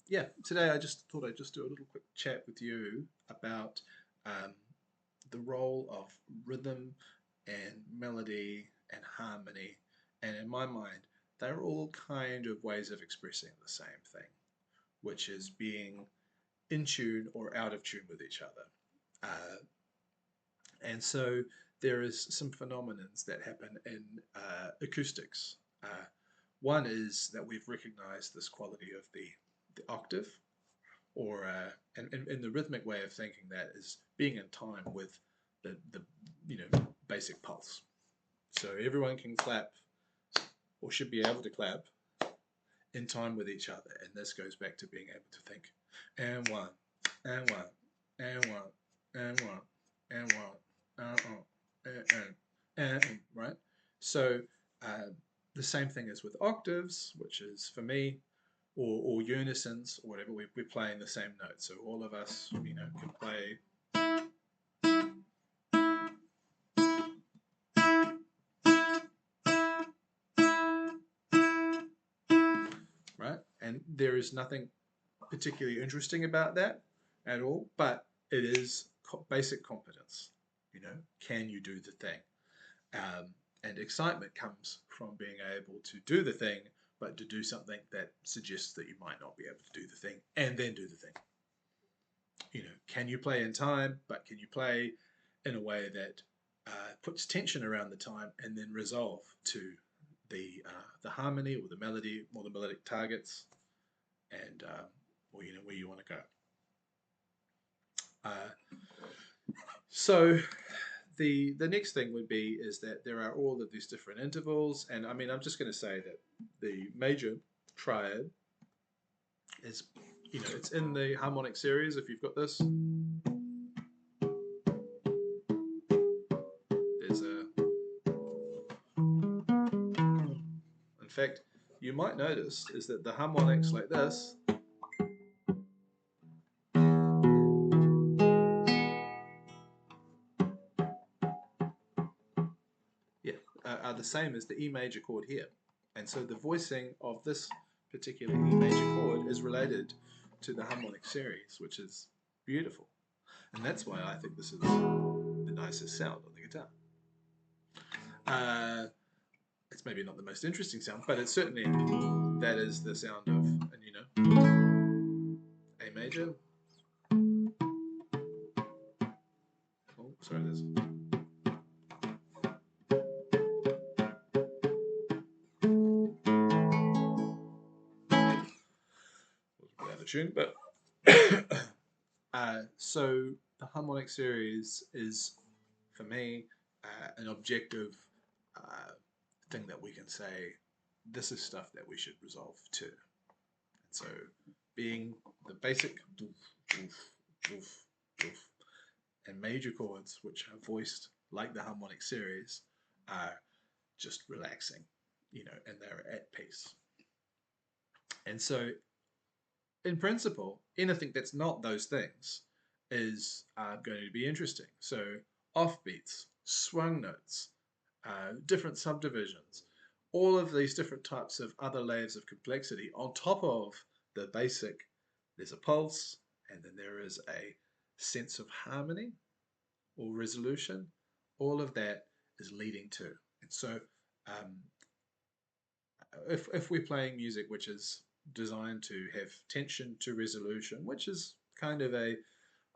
Yeah, today I just thought I'd just do a little quick chat with you about um, the role of rhythm and melody and harmony. And in my mind, they're all kind of ways of expressing the same thing, which is being in tune or out of tune with each other. And so there is some phenomenons that happen in acoustics. One is that we've recognized this quality of the octave, or and the rhythmic way of thinking that is being in time with the basic pulse. So everyone can clap or should be able to clap in time with each other, and this goes back to being able to think and one and one and one and one and one right. So the same thing is with octaves, which is for me, or unisons or whatever. We're playing the same note, so all of us, can play. Right, and there is nothing particularly interesting about that at all, but it is basic competence. Can you do the thing? And excitement comes from being able to do the thing, but to do something that suggests that you might not be able to do the thing and then do the thing. Can you play in time, but can you play in a way that puts tension around the time and then resolve to the harmony or the melody or the melodic targets, and or where you want to go. So the next thing would be is that there are all of these different intervals, and I mean I'm just going to say that the major triad is it's in the harmonic series. If you've got this, there's a in fact you might notice is that the harmonics like this are the same as the E major chord here. And so the voicing of this particular E major chord is related to the harmonic series, which is beautiful. And that's why I think this is the nicest sound on the guitar. It's maybe not the most interesting sound, but it's certainly, that is the sound of, A major. Oh, sorry, there's... out of tune, but so the harmonic series is, for me, an objective thing that we can say, this is stuff that we should resolve to. And so being the basic doof, doof, doof, doof, and major chords, which are voiced like the harmonic series, are just relaxing, and they're at peace. And so in principle, anything that's not those things is going to be interesting. So offbeats, swung notes, different subdivisions, all of these different types of other layers of complexity on top of the basic. There's a pulse, and then there is a sense of harmony or resolution. All of that is leading to. And so if we're playing music which is designed to have tension to resolution, which is kind of a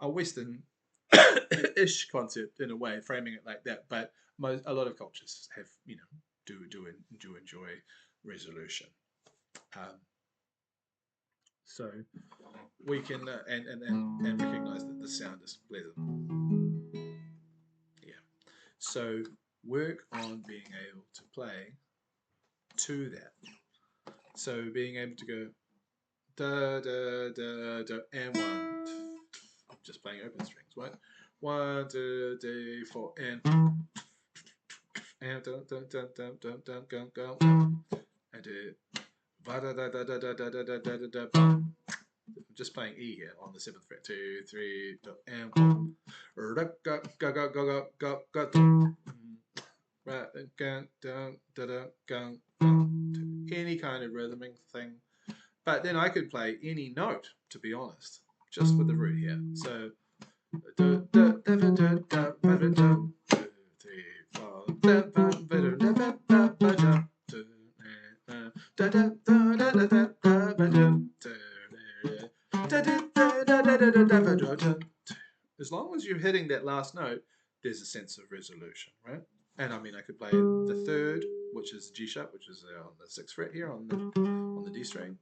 Western-ish concept in a way, framing it like that. But a lot of cultures have, do enjoy resolution. So we can and recognize that the sound is pleasant. Yeah. So work on being able to play to that. So being able to go da da da da and one. I'm just playing open strings, right? 1, 2, 3, 4, and dun dun dun dun dun dun dun dun and va da da da da da da da da da da. I'm just playing E here on the 7th fret. 2, 3, and 1. Right, any kind of rhythming thing But then I could play any note, to be honest, just with the root here. So two, as long as you're hitting that last note, there's a sense of resolution, right? And I mean, I could play the third, which is G sharp, which is on the sixth fret here on the D string.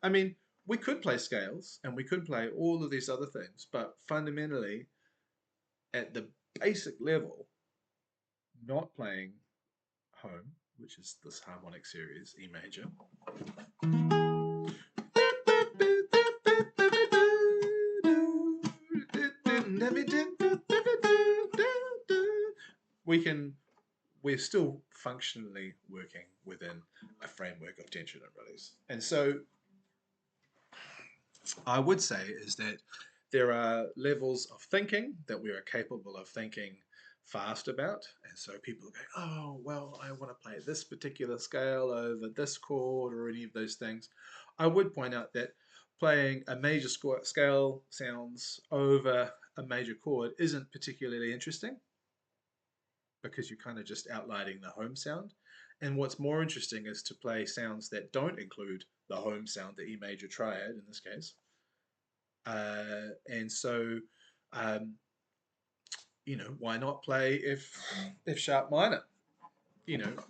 I mean, we could play scales and we could play all of these other things, but fundamentally, at the basic level, not playing home, which is this harmonic series, E major, we're still functionally working within a framework of tension and release. And so I would say is that there are levels of thinking that we are capable of thinking fast about. And so people go, oh, well, I want to play this particular scale over this chord or any of those things. I would point out that playing a major scale sounds over a major chord isn't particularly interesting, because you're kind of just outlining the home sound. And what's more interesting is to play sounds that don't include the home sound, the E major triad in this case. And so, um, why not play F sharp minor,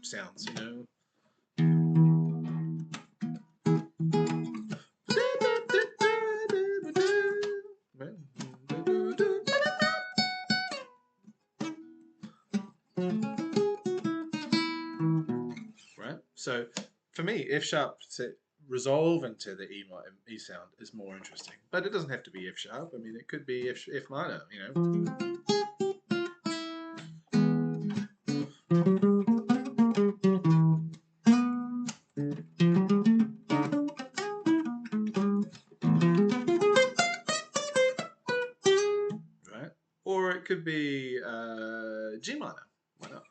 sounds, right? So for me, F sharp resolve into the E sound is more interesting, but it doesn't have to be F sharp. I mean, it could be F minor, right? Or it could be G minor. Why not?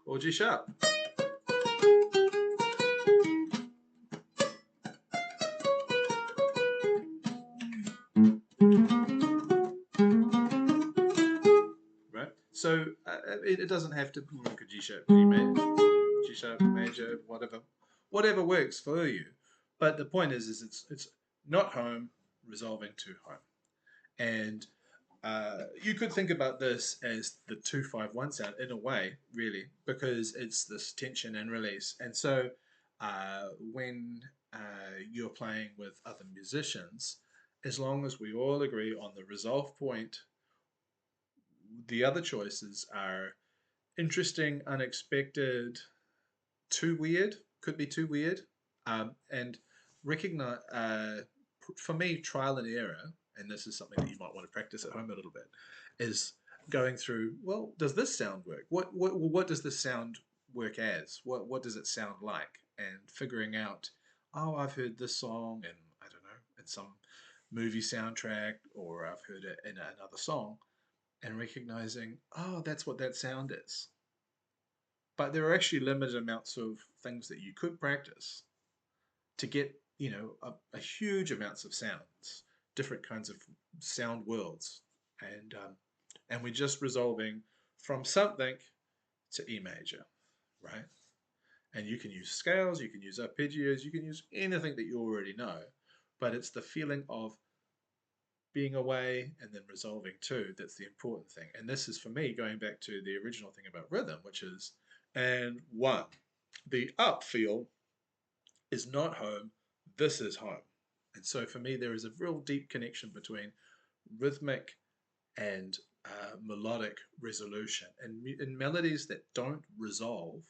Or G sharp. Right? So it doesn't have to look at G sharp, G sharp major, whatever works for you. But the point is it's not home resolving to home. And you could think about this as the 2-5-1 sound in a way, really, because it's this tension and release. And so when you're playing with other musicians, as long as we all agree on the resolve point, the other choices are interesting, unexpected, too weird, could be too weird, and recognize, for me, trial and error, and this is something that you might want to practice at home a little bit, is going through, well, does this sound work? What does this sound work as? What does it sound like? And figuring out, oh, I've heard this song in, I don't know, in some movie soundtrack, or I've heard it in another song, and recognizing, oh, that's what that sound is. But there are actually limited amounts of things that you could practice to get, a huge amounts of sounds, different kinds of sound worlds, and we're just resolving from something to E major, right? And you can use scales, you can use arpeggios, you can use anything that you already know, but it's the feeling of being away and then resolving too that's the important thing. And this is, for me, going back to the original thing about rhythm, which is, and one, the up feel is not home, this is home. And so for me, there is a real deep connection between rhythmic and melodic resolution. And in melodies that don't resolve,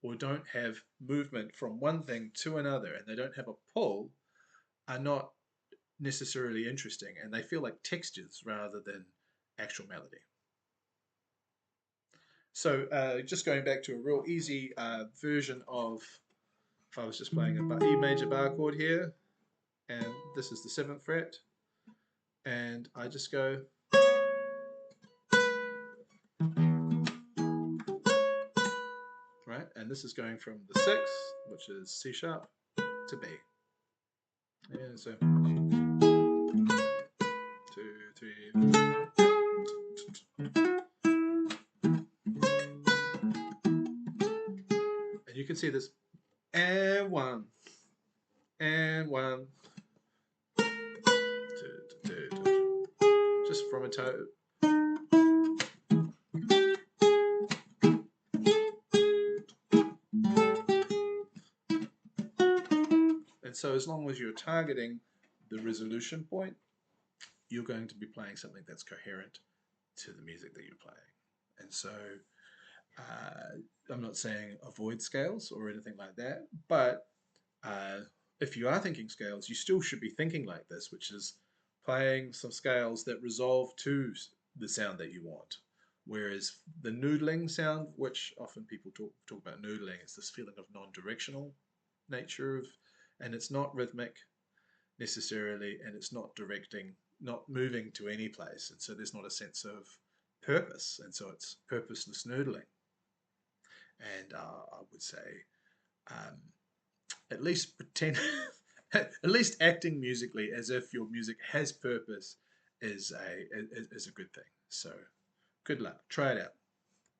or don't have movement from one thing to another, and they don't have a pull, are not necessarily interesting, and they feel like textures rather than actual melody. So just going back to a real easy version of, if I was just playing a E major bar chord here, and this is the 7th fret, and I just go, right, and this is going from the 6th, which is C sharp, to B. And so 2, 3. And you can see this, and 1, and 1, 2, 2, 2, just from a toe. And so as long as you're targeting the resolution point, you're going to be playing something that's coherent to the music that you're playing. And so I'm not saying avoid scales or anything like that, but if you are thinking scales, you still should be thinking like this, which is playing some scales that resolve to the sound that you want. Whereas the noodling sound, which often people talk about noodling, is this feeling of non-directional nature of, and it's not rhythmic necessarily, and it's not not moving to any place, and so there's not a sense of purpose, and so it's purposeless noodling. And I would say, um, at least pretend, at least acting musically as if your music has purpose is a good thing. So, good luck. Try it out.